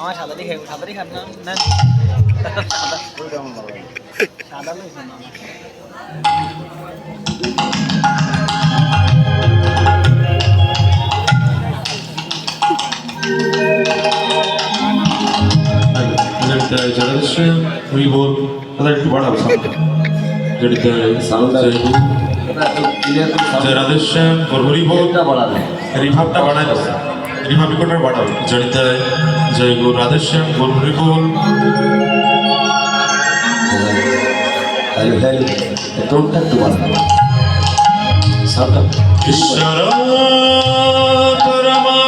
আমার সাদাটি খাই সাদাটি খান না নেন সাদা লইছে না बोल একটু বাড়াবো রাধেশ্যাম হরি বল রিভাবটা বাড়াই দাও রিভাব রেকর্ডার বাড়াও জড়িত জয় গো রাধেশ্যাম হরি বল টোনটা একটু বাড়াবো ঈশ্বর পরমা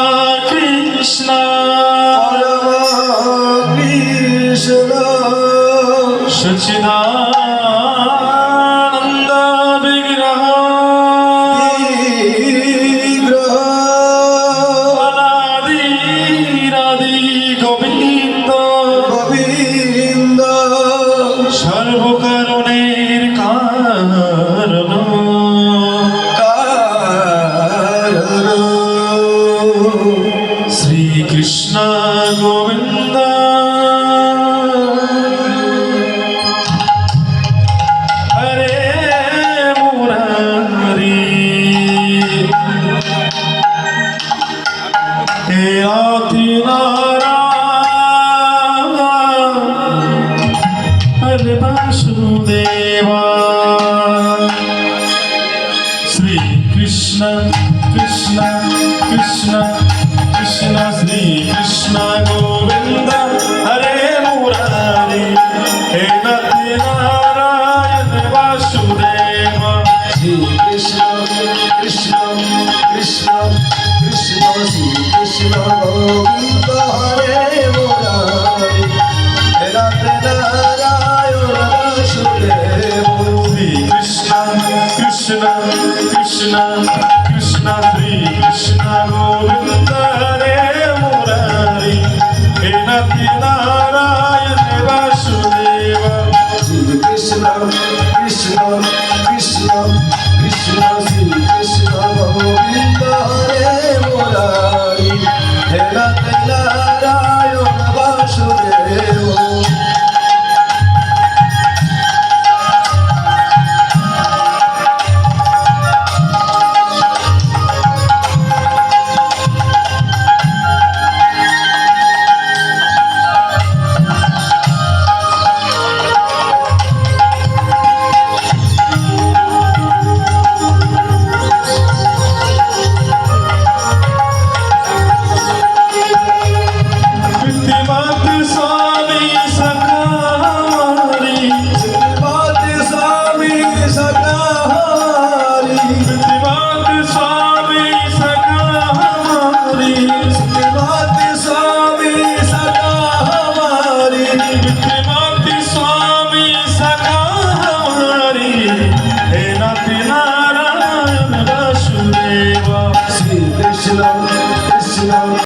কৃষ্ণ सच्चिदानंद विग्रह अनादि गोविंद गोविंद सर्वकारणेर कारण श्री कृष्ण गोविंद वासुदेवा श्री कृष्ण कृष्ण कृष्ण कृष्ण श्री कृष्ण गोविंद हरे मुरारी हे नति नारायण वासुदेवा श्री कृष्ण कृष्ण कृष्ण कृष्ण श्री कृष्ण गोविंद हरे मुरारी हे नति Krishna Krishna